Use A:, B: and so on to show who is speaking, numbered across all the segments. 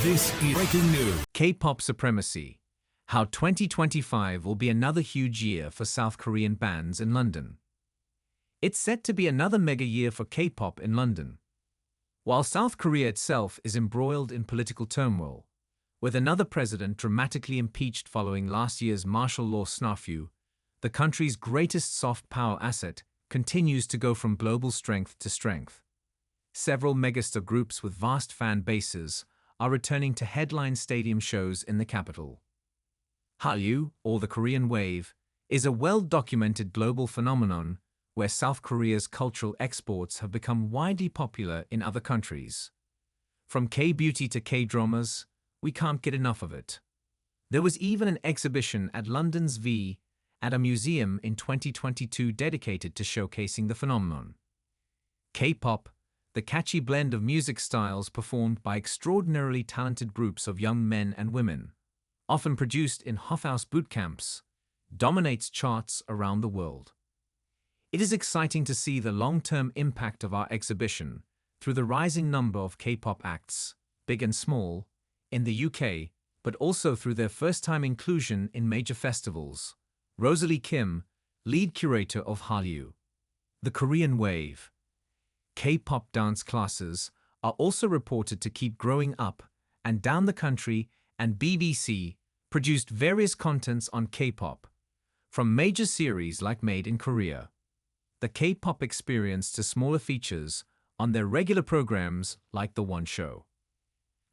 A: This is breaking news.
B: K-pop supremacy. How 2025 will be another huge year for South Korean bands in London. It's set to be another mega year for K-pop in London. While South Korea itself is embroiled in political turmoil, with another president dramatically impeached following last year's martial law snafu, the country's greatest soft power asset continues to go from global strength to strength. Several megastar groups with vast fan bases are returning to headline stadium shows in the capital. Hallyu, or the Korean Wave, is a well-documented global phenomenon where South Korea's cultural exports have become widely popular in other countries. From K-beauty to K-dramas, we can't get enough of it. There was even an exhibition at London's V at a museum in 2022 dedicated to showcasing the phenomenon. K-pop, the catchy blend of music styles performed by extraordinarily talented groups of young men and women, often produced in hothouse bootcamps, dominates charts around the world. It is exciting to see the long-term impact of our exhibition through the rising number of K-pop acts, big and small, in the UK, but also through their first-time inclusion in major festivals. Rosalie Kim, lead curator of Hallyu. The Korean Wave. K-pop dance classes are also reported to keep growing up and down the country, and BBC produced various contents on K-pop, from major series like Made in Korea, the K-pop experience, to smaller features on their regular programs like The One Show.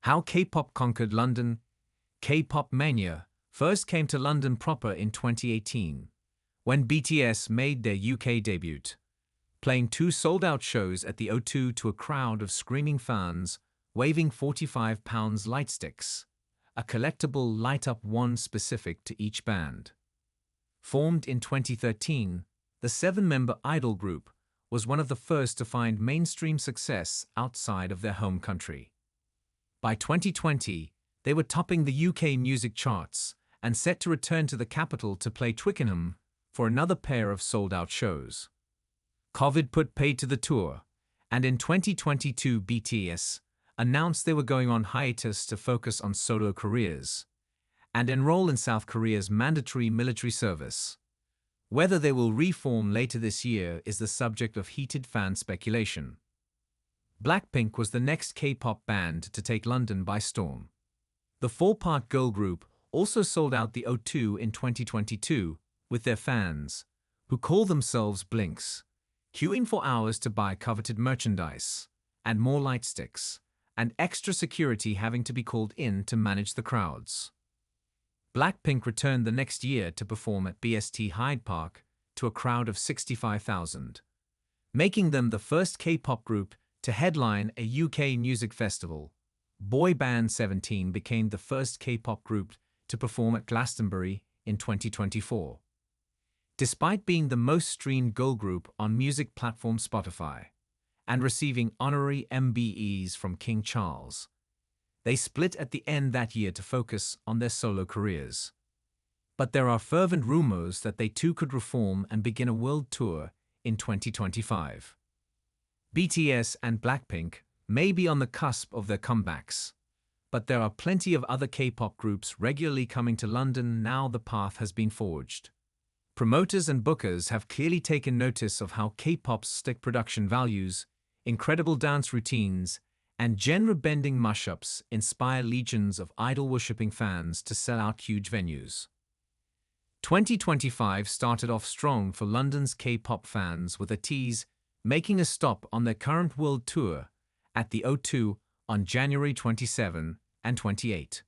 B: How K-pop conquered London. K-pop mania first came to London proper in 2018, when BTS made their UK debut, playing 2 sold-out shows at the O2 to a crowd of screaming fans waving £45 lightsticks, a collectible light-up wand specific to each band. Formed in 2013, the 7-member idol group was one of the first to find mainstream success outside of their home country. By 2020, they were topping the UK music charts and set to return to the capital to play Twickenham for another pair of sold-out shows. COVID put paid to the tour, and in 2022 BTS announced they were going on hiatus to focus on solo careers and enroll in South Korea's mandatory military service. Whether they will reform later this year is the subject of heated fan speculation. Blackpink was the next K-pop band to take London by storm. The 4-part girl group also sold out the O2 in 2022 with their fans, who call themselves Blinks, queuing for hours to buy coveted merchandise, and more lightsticks, and extra security having to be called in to manage the crowds. Blackpink returned the next year to perform at BST Hyde Park to a crowd of 65,000, making them the first K-pop group to headline a UK music festival. Boy band 17 became the first K-pop group to perform at Glastonbury in 2024. Despite being the most streamed girl group on music platform Spotify and receiving honorary MBEs from King Charles, they split at the end that year to focus on their solo careers. But there are fervent rumors that they too could reform and begin a world tour in 2025. BTS and Blackpink may be on the cusp of their comebacks, but there are plenty of other K-pop groups regularly coming to London now the path has been forged. Promoters and bookers have clearly taken notice of how K-pop's stick production values, incredible dance routines, and genre-bending mashups inspire legions of idol-worshipping fans to sell out huge venues. 2025 started off strong for London's K-pop fans, with ATEEZ making a stop on their current world tour at the O2 on January 27 and 28.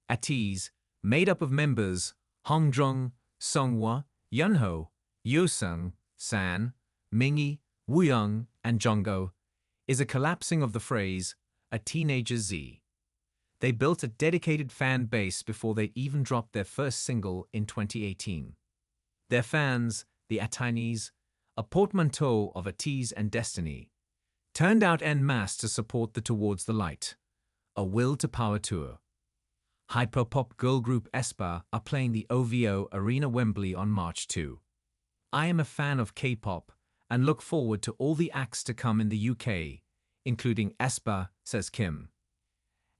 B: ATEEZ, made up of members Hongjeong, Seonghwa, Yunho, Yeosung, San, Mingi, Wooyoung, and Jongho, is a collapsing of the phrase, a teenager Z. They built a dedicated fan base before they even dropped their first single in 2018. Their fans, the ATEEZ, a portmanteau of ATEEZ and Destiny, turned out en masse to support the Towards the Light, a Will to Power tour. Hyperpop girl group aespa are playing the OVO Arena Wembley on March 2. I am a fan of K-pop and look forward to all the acts to come in the UK, including aespa, says Kim.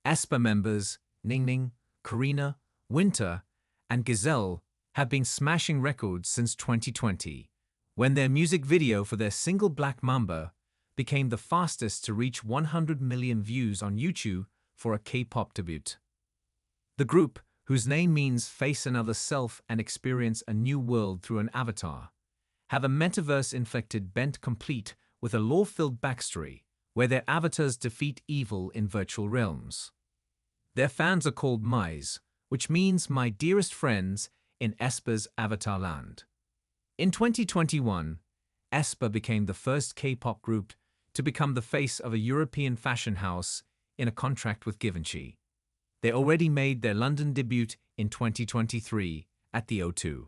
B: aespa members Ningning, Karina, Winter, and Gazelle have been smashing records since 2020, when their music video for their single Black Mamba became the fastest to reach 100 million views on YouTube for a K-pop debut. The group, whose name means face another self and experience a new world through an avatar, have a metaverse-inflected bent complete with a lore-filled backstory where their avatars defeat evil in virtual realms. Their fans are called Mice, which means my dearest friends in aespa's avatar land. In 2021, aespa became the first K-pop group to become the face of a European fashion house in a contract with Givenchy. They already made their London debut in 2023 at the O2.